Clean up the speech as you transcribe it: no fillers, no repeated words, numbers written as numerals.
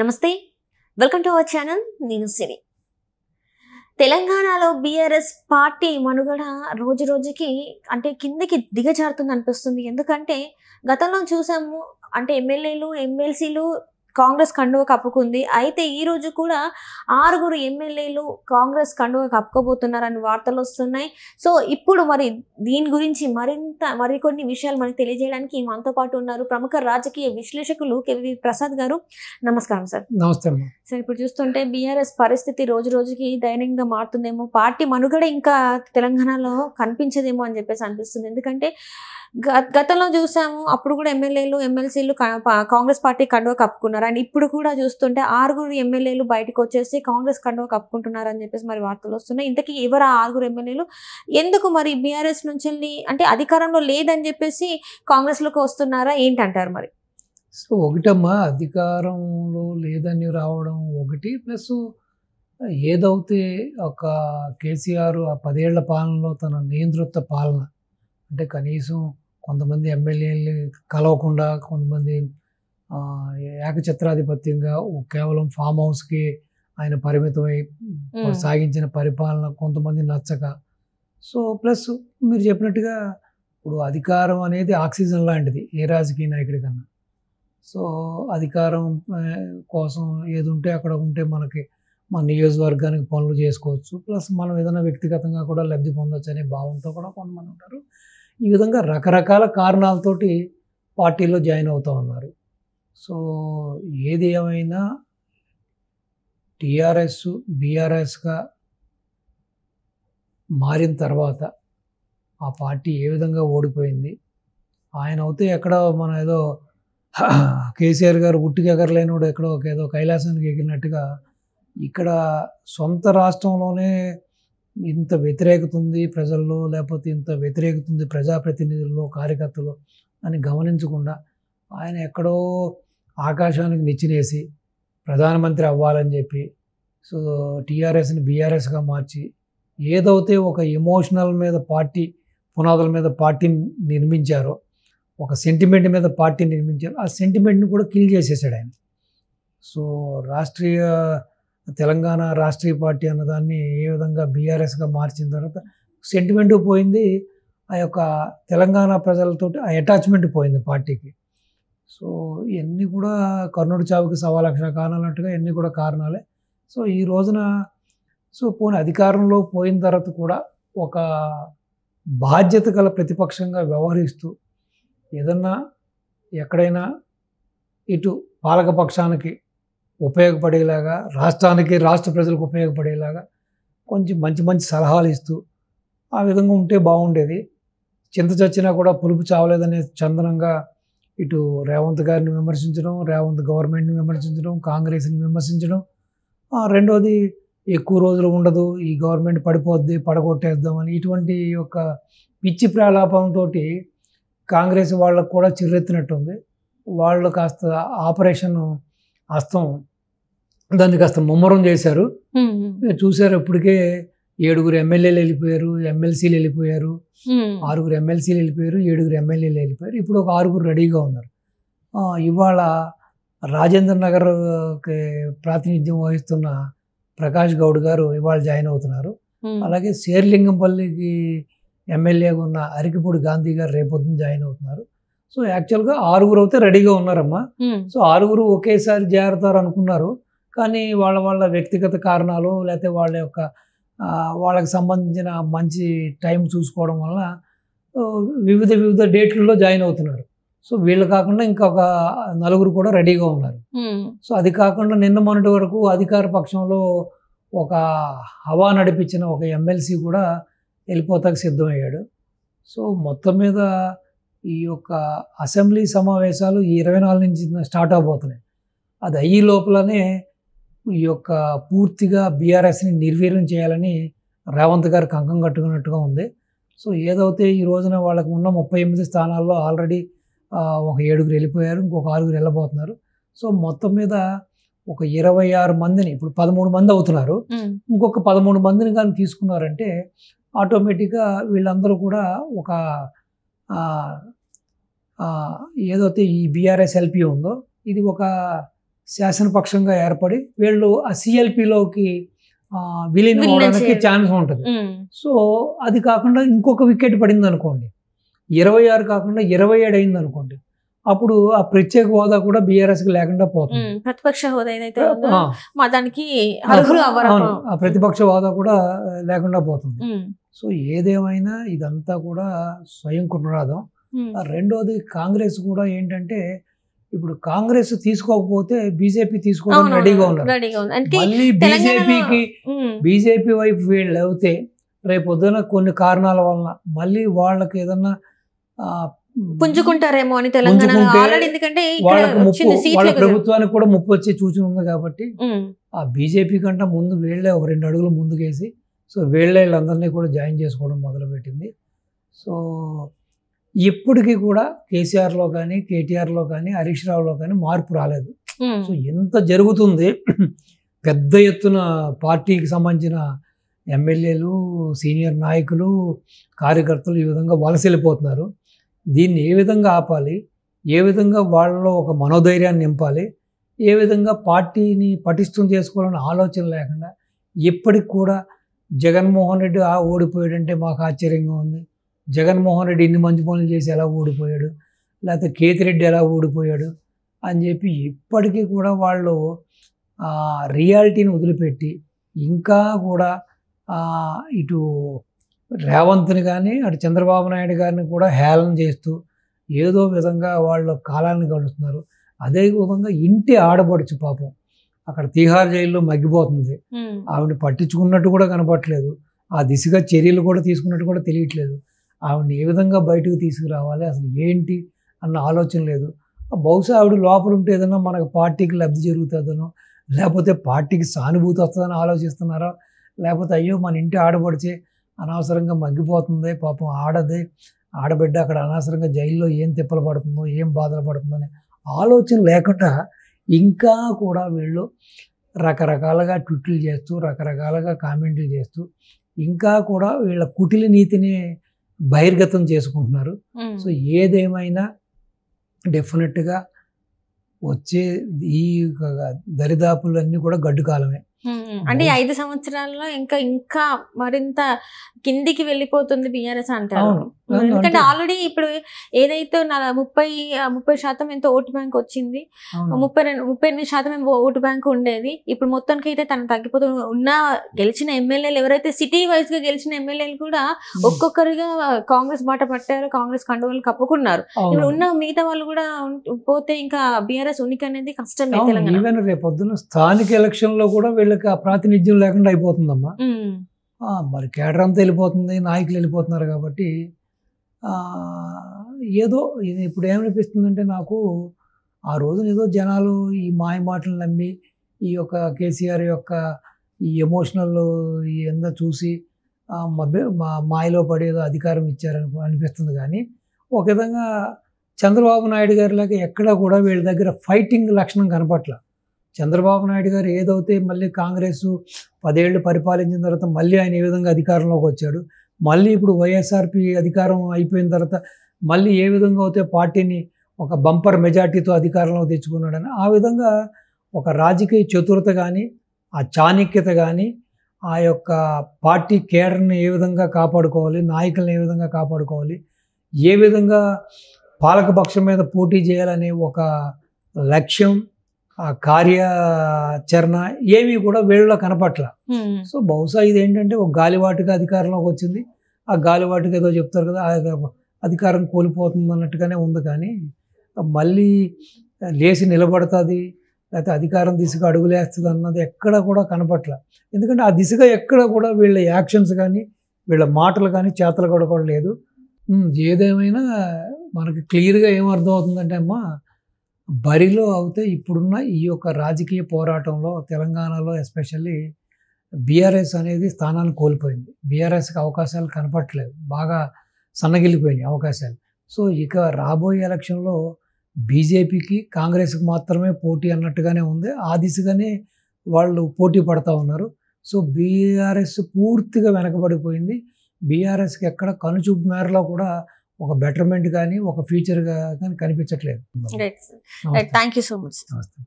నమస్తే, welcome to our channel. నేను సిరి. తెలంగాణలో బీఆర్ఎస్ పార్టీ మనుగడ రోజు రోజుకి అంటే కిందకి దిగజారుతుంది అనిపిస్తుంది. ఎందుకంటే గతంలో చూసాము, అంటే ఎమ్మెల్యేలు ఎమ్మెల్సీలు కాంగ్రెస్ కండువ కప్పుకుంది. అయితే ఈ రోజు కూడా 6 ఎమ్మెల్యేలు కాంగ్రెస్ కండువ కప్పుకోబోతున్నారని వార్తలు వస్తున్నాయి. సో ఇప్పుడు మరి దీని గురించి మరికొన్ని విషయాలు మనకు తెలియజేయడానికి మనతో పాటు ఉన్నారు ప్రముఖ రాజకీయ విశ్లేషకులు కేవి ప్రసాద్ గారు. నమస్కారం సార్. నమస్తే. సార్, ఇప్పుడు చూస్తుంటే బీఆర్ఎస్ పరిస్థితి రోజు రోజుకి దయనీయంగా మారుతుందేమో, పార్టీ మనుగడ ఇంకా తెలంగాణలో కనిపించదేమో అని చెప్పేసి అనిపిస్తుంది. ఎందుకంటే గతంలో చూసాము, అప్పుడు కూడా ఎమ్మెల్యేలు ఎమ్మెల్సీలు కాంగ్రెస్ పార్టీ కండువ కప్పుకున్నారు. అండ్ ఇప్పుడు కూడా చూస్తుంటే 6 ఎమ్మెల్యేలు బయటకు వచ్చేసి కాంగ్రెస్ కండువ కప్పుకుంటున్నారు అని చెప్పేసి మరి వార్తలు వస్తున్నాయి. ఇంతకీ ఎవరు ఆ 6 ఎమ్మెల్యేలు? ఎందుకు మరి బీఆర్ఎస్ నుంచి అంటే అధికారంలో లేదని చెప్పేసి కాంగ్రెస్లోకి వస్తున్నారా ఏంటంటారు మరి? సో ఒకటమ్మా, అధికారంలో లేదని రావడం ఒకటి, ప్లస్ ఏదైతే ఒక కేసీఆర్ ఆ 10 ఏళ్ల పాలనలో తన నియంతృత్వ పాలన, అంటే కనీసం కొంతమంది ఎమ్మెల్యేలు కలవకుండా, కొంతమంది ఏకఛత్రాధిపత్యంగా కేవలం ఫామ్ హౌస్కి ఆయన పరిమితమై సాగించిన పరిపాలన కొంతమంది నచ్చక. సో ప్లస్ మీరు చెప్పినట్టుగా ఇప్పుడు అధికారం అనేది ఆక్సిజన్ లాంటిది ఏ రాజకీయ నాయకుడి కన్నా. సో అధికారం కోసం ఏది ఉంటే అక్కడ ఉంటే మనకి మన నియోజకవర్గానికి పనులు చేసుకోవచ్చు, ప్లస్ మనం ఏదైనా వ్యక్తిగతంగా కూడా లబ్ధి పొందొచ్చు అనే భావంతో కూడా కొంతమంది ఉంటారు. ఈ విధంగా రకరకాల కారణాలతోటి పార్టీలో జాయిన్ అవుతూ ఉన్నారు. సో ఏది ఏమైనా టీఆర్ఎస్ బీఆర్ఎస్గా మారిన తర్వాత ఆ పార్టీ ఏ విధంగా ఓడిపోయింది, ఆయన అయితే ఎక్కడో మన ఏదో కేసీఆర్ గారు ఉట్టికి ఎగరలేనోడు ఎక్కడో ఏదో కైలాసానికి ఎగిరినట్టుగా ఇక్కడ సొంత రాష్ట్రంలోనే ఇంత వ్యతిరేకత ఉంది ప్రజల్లో, లేకపోతే ఇంత వ్యతిరేకత ఉంది ప్రజాప్రతినిధుల్లో కార్యకర్తలు అని గమనించకుండా ఆయన ఎక్కడో ఆకాశానికి నిచ్చినేసి ప్రధానమంత్రి అవ్వాలని చెప్పి సో టీఆర్ఎస్ని బీఆర్ఎస్గా మార్చి ఏదైతే ఒక ఎమోషనల్ మీద పార్టీ పునాదుల మీద పార్టీని నిర్మించారో, ఒక సెంటిమెంట్ మీద పార్టీని నిర్మించారో, ఆ సెంటిమెంట్ని కూడా కిల్ చేసేసాడు ఆయన. సో తెలంగాణ రాష్ట్రీయ పార్టీ అన్నదాన్ని ఏ విధంగా బీఆర్ఎస్గా మార్చిన తర్వాత సెంటిమెంట్ పోయింది, ఆ యొక్క తెలంగాణ ప్రజలతో ఆ అటాచ్మెంట్ పోయింది పార్టీకి. సో ఇవన్నీ కూడా కర్ణుడి చావుకి 1,00,000 కారణాలన్నట్టుగా ఇవన్నీ కూడా కారణాలే. సో ఈ రోజున పోనీ అధికారంలో పోయిన తర్వాత కూడా ఒక బాధ్యత గల ప్రతిపక్షంగా వ్యవహరిస్తూ ఏదన్నా ఎక్కడైనా ఇటు పాలకపక్షానికి ఉపయోగపడేలాగా, రాష్ట్రానికి రాష్ట్ర ప్రజలకు ఉపయోగపడేలాగా కొంచెం మంచి మంచి సలహాలు ఇస్తూ ఆ విధంగా ఉంటే బాగుండేది. చింత చచ్చినా కూడా పులుపు చావలేదనే చందనంగా ఇటు రేవంత్ గారిని విమర్శించడం, రేవంత్ గవర్నమెంట్ని విమర్శించడం, కాంగ్రెస్ని విమర్శించడం, రెండోది ఎక్కువ రోజులు ఉండదు ఈ గవర్నమెంట్ పడిపోద్ది పడగొట్టేద్దామని ఇటువంటి ఒక పిచ్చి ప్రలాపంతో కాంగ్రెస్ వాళ్ళకు కూడా చిర్రెత్తినట్టుంది. వాళ్ళు కాస్త ఆపరేషన్ హస్తం దాన్ని కాస్త ముమ్మరం చేశారు. చూశారు, ఇప్పటికే 7 ఎమ్మెల్యేలు వెళ్ళిపోయారు, ఎమ్మెల్సీలు వెళ్ళిపోయారు, 6 ఎమ్మెల్సీలు వెళ్ళిపోయారు, 7 ఎమ్మెల్యేలు వెళ్ళిపోయారు. ఇప్పుడు ఒక 6 రెడీగా ఉన్నారు. ఇవాళ రాజేంద్ర నగర్కి ప్రాతినిధ్యం వహిస్తున్న ప్రకాష్ గౌడ్ గారు ఇవాళ జాయిన్ అవుతున్నారు. అలాగే శేర్లింగంపల్లికి ఎమ్మెల్యేగా ఉన్న అరికిపూడి గాంధీ గారు రేపొద్దున జాయిన్ అవుతున్నారు. సో యాక్చువల్గా 6 అయితే రెడీగా ఉన్నారమ్మా. సో 6 ఒకేసారి చేరతారు అనుకున్నారు, కానీ వాళ్ళ వ్యక్తిగత కారణాలు లేకపోతే వాళ్ళకి సంబంధించిన మంచి టైం చూసుకోవడం వల్ల వివిధ డేట్లలో జాయిన్ అవుతున్నారు. సో వీళ్ళు కాకుండా ఇంకొక 4 కూడా రెడీగా ఉన్నారు. సో అది కాకుండా నిన్న మొన్నటి వరకు అధికార పక్షంలో ఒక హవా నడిపించిన ఒక ఎమ్మెల్సీ కూడా వెళ్ళిపోతాకు సిద్ధమయ్యాడు. సో మొత్తం మీద ఈ యొక్క అసెంబ్లీ సమావేశాలు ఈ 24 నుంచి స్టార్ట్ అవబోతున్నాయి. అది అయ్యి లోపలనే ఈ యొక్క పూర్తిగా బీఆర్ఎస్ని నిర్వీర్యం చేయాలని రేవంత్ గారు కంకం కట్టుకున్నట్టుగా ఉంది. సో ఏదైతే ఈ రోజున వాళ్ళకు ఉన్న 38 స్థానాల్లో ఆల్రెడీ ఒక 7 వెళ్ళిపోయారు, ఇంకొక 6 వెళ్ళబోతున్నారు. సో మొత్తం మీద ఒక 26 మందిని, ఇప్పుడు 13 మంది అవుతున్నారు, ఇంకొక 13 మందిని కానీ తీసుకున్నారంటే ఆటోమేటిక్గా వీళ్ళందరూ కూడా ఒక ఏదైతే ఈ బీఆర్ఎస్ ఎల్పీ ఉందో ఇది ఒక శాసనపక్షంగా ఏర్పడి వీళ్ళు ఆ సిఎల్పిలోకి విలీనం విలీనం అవడానికి చేయాలి. ఛాన్స్ ఉంటుంది. సో అది కాకుండా ఇంకొక వికెట్ పడింది అనుకోండి, 26 కాకుండా 27 అయింది అనుకోండి, అప్పుడు ఆ ప్రత్యేక హోదా కూడా బీఆర్ఎస్కి లేకుండా పోతుంది. ప్రతిపక్ష హోదా ఏదైతే ఉందో ఆ, మా దానికి అర్హులు అవ్వరు. అవును, ఆ ప్రతిపక్ష హోదా కూడా లేకుండా పోతుంది. సో ఏదేమైనా ఇదంతా కూడా స్వయం కృపరాధం. రెండోది కాంగ్రెస్ కూడా ఏంటంటే ఇప్పుడు కాంగ్రెస్ తీసుకోకపోతే బీజేపీ తీసుకోవడానికి రెడీగా ఉన్నారు. మళ్ళీ బీజేపీ వైపు వీళ్ళు అవుతే రేపు పొద్దున కొన్ని కారణాల వలన మళ్ళీ వాళ్ళకి ఏదన్నా పుంజుకుంటారేమో అని తెలంగాణలో ఆల్రెడీ, ఎందుకంటే వాళ్ళ ప్రభుత్వానికి కూడా ముప్పు వచ్చే సూచన ఉంది కాబట్టి ఆ బీజేపీ కంటే ముందు వీళ్ళే ఒక 2 అడుగులు ముందుకేసి సో వీళ్ళందరినీ కూడా జాయిన్ చేసుకోవడం మొదలుపెట్టింది. సో ఇప్పటికీ కూడా కేసీఆర్లో కానీ కేటీఆర్లో కానీ హరీష్ రావులో కానీ మార్పు రాలేదు. సో ఎంత జరుగుతుంది, పెద్ద ఎత్తున పార్టీకి సంబంధించిన ఎమ్మెల్యేలు, సీనియర్ నాయకులు, కార్యకర్తలు ఈ విధంగా వలస వెళ్ళిపోతున్నారు. దీన్ని ఏ విధంగా ఆపాలి, ఏ విధంగా వాళ్ళలో ఒక మనోధైర్యాన్ని నింపాలి, ఏ విధంగా పార్టీని పటిష్టం చేసుకోవాలనే ఆలోచన లేకుండా ఇప్పటికి కూడా జగన్మోహన్ రెడ్డి ఓడిపోయాడంటే మాకు ఆశ్చర్యంగా ఉంది, జగన్మోహన్ రెడ్డి ఇన్ని మంచి పనులు చేసి ఎలా ఓడిపోయాడు, లేకపోతే కేతిరెడ్డి ఎలా ఓడిపోయాడు అని చెప్పి ఇప్పటికీ కూడా వాళ్ళు రియాలిటీని వదిలిపెట్టి ఇంకా కూడా ఇటు రేవంత్ని కానీ అటు చంద్రబాబు నాయుడు గారిని కూడా హేళన చేస్తూ ఏదో విధంగా వాళ్ళు కాలాన్ని గడుస్తున్నారు. అదే విధంగా ఇంటి ఆడపడుచు పాపం అక్కడ తీహార్ జైల్లో మగ్గిపోతుంది, ఆవిడ పట్టించుకున్నట్టు కూడా కనపట్లేదు, ఆ దిశగా చర్యలు కూడా తీసుకున్నట్టు కూడా తెలియట్లేదు. ఆవిడని ఏ విధంగా బయటకు తీసుకురావాలి, అసలు ఏంటి అన్న ఆలోచన లేదు. బహుశా ఆవిడ లోపల ఉంటే ఏదన్నా మనకు పార్టీకి లబ్ధి జరుగుతుందనో, లేకపోతే పార్టీకి సానుభూతి వస్తుందని ఆలోచిస్తున్నారా, లేకపోతే అయ్యో మన ఇంటి ఆడపడిచే అనవసరంగా మగ్గిపోతుంది పాపం, ఆడబిడ్డ అక్కడ అనవసరంగా జైల్లో ఏం తిప్పలు పడుతుందో, ఏం బాధలు పడుతుందో అనే ఆలోచన లేకుండా ఇంకా కూడా వీళ్ళు రకరకాలుగా ట్విట్లు చేస్తూ రకరకాలుగా కామెంట్లు చేస్తూ ఇంకా కూడా వీళ్ళ కుటిల నీతిని బహిర్గతం చేసుకుంటున్నారు. సో ఏదేమైనా డెఫినెట్గా వచ్చే ఈ దరిదాపులన్నీ కూడా గడ్డు కాలమే. అంటే 5 సంవత్సరాల్లో ఇంకా మరింత కిందికి వెళ్ళిపోతుంది బీఆర్ఎస్ అంటారు. ఎందుకంటే ఆల్రెడీ ఇప్పుడు ఏదైతే 30% ఎంతో ఓటు బ్యాంక్ వచ్చింది, 38% ఓటు బ్యాంక్ ఉండేది, ఇప్పుడు మొత్తానికి అయితే తను తగ్గిపోతూ ఉన్న గెలిచిన ఎమ్మెల్యేలు ఎవరైతే సిటీ వైజ్ గా గెలిచిన ఎమ్మెల్యేలు కూడా ఒక్కొక్కరిగా కాంగ్రెస్ బాట పట్టారు, కాంగ్రెస్ కండువాలు కప్పుకున్నారు. ఇప్పుడు ఉన్న మిగతా వాళ్ళు కూడా పోతే ఇంకా బీఆర్ఎస్ ఉనికి అనేది కష్టమే. ఈవెన్ రేపొద్దున స్థానిక ఎలక్షన్ లో కూడా వీళ్ళకి ఆ ప్రాతినిధ్యం లేకుండా అయిపోతుందమ్మా. మరి కేడర్ అంతా వెళ్ళిపోతుంది, నాయకులు వెళ్ళిపోతున్నారు కాబట్టి ఏదో ఇది ఇప్పుడు ఏమనిపిస్తుందంటే నాకు ఆ రోజున ఏదో జనాలు ఈ మాయ మాటలు నమ్మి ఈ యొక్క కేసీఆర్ యొక్క ఈ ఎమోషనల్ ఎంత చూసి మాయలో పడేదో అధికారం ఇచ్చారని అనిపిస్తుంది. కానీ ఒక విధంగా చంద్రబాబు నాయుడు గారిలాగా ఎక్కడా కూడా వీళ్ళ దగ్గర ఫైటింగ్ లక్షణం కనపట్ల. చంద్రబాబు నాయుడు గారు ఏదైతే మళ్ళీ కాంగ్రెస్ 10 ఏళ్ళు పరిపాలించిన తర్వాత మళ్ళీ ఆయన ఏ విధంగా అధికారంలోకి వచ్చాడు, మళ్ళీ ఇప్పుడు వైఎస్ఆర్పి అధికారం అయిపోయిన తర్వాత మళ్ళీ ఏ విధంగా అయితే పార్టీని ఒక బంపర్ మెజార్టీతో అధికారంలోకి తెచ్చుకున్నాడని ఆ విధంగా ఒక రాజకీయ చతురత కానీ ఆ చాణక్యత కానీ ఆ యొక్క పార్టీ కేడర్ని ఏ విధంగా కాపాడుకోవాలి, నాయకులను ఏ విధంగా కాపాడుకోవాలి, ఏ విధంగా పాలకపక్షం మీద పోటీ చేయాలనే ఒక లక్ష్యం, ఆ కార్యాచరణ ఏమీ కూడా వీళ్ళలో కనపట్ల. సో బహుశా ఇది ఏంటంటే ఒక గాలివాటుగా అధికారంలోకి వచ్చింది, ఆ గాలివాటుగా ఏదో చెప్తారు కదా అధికారం కోల్పోతుంది అన్నట్టుగానే ఉంది. కానీ మళ్ళీ లేచి నిలబడుతుంది లేకపోతే అధికారం దిశగా అడుగులేస్తుంది అన్నది ఎక్కడ కూడా కనపట్ల. ఎందుకంటే ఆ దిశగా ఎక్కడ కూడా వీళ్ళ యాక్షన్స్ కానీ వీళ్ళ మాటలు కానీ చేతలు కూడా లేదు. ఏదేమైనా మనకి క్లియర్గా ఏమర్థం అవుతుందంటే అమ్మా, బరిలో అయితే ఇప్పుడున్న ఈ యొక్క రాజకీయ పోరాటంలో తెలంగాణలో ఎస్పెషల్లీ బీఆర్ఎస్ అనేది స్థానాన్ని కోల్పోయింది. బీఆర్ఎస్కి అవకాశాలు కనపట్లేదు, బాగా సన్నగిలిపోయినాయి అవకాశాలు. సో ఇక రాబోయే ఎలక్షన్లో బీజేపీకి కాంగ్రెస్కి మాత్రమే పోటీ అన్నట్టుగానే ఉంది. ఆ దిశగానే వాళ్ళు పోటీ పడతా ఉన్నారు. సో బీఆర్ఎస్ పూర్తిగా వెనకబడిపోయింది. బీఆర్ఎస్కి ఎక్కడ కనుచూపు మేరలో కూడా ఒక బెటర్మెంట్ కానీ ఒక ఫ్యూచర్ కానీ కనిపించట్లేదు. Thank you so much. నమస్తే.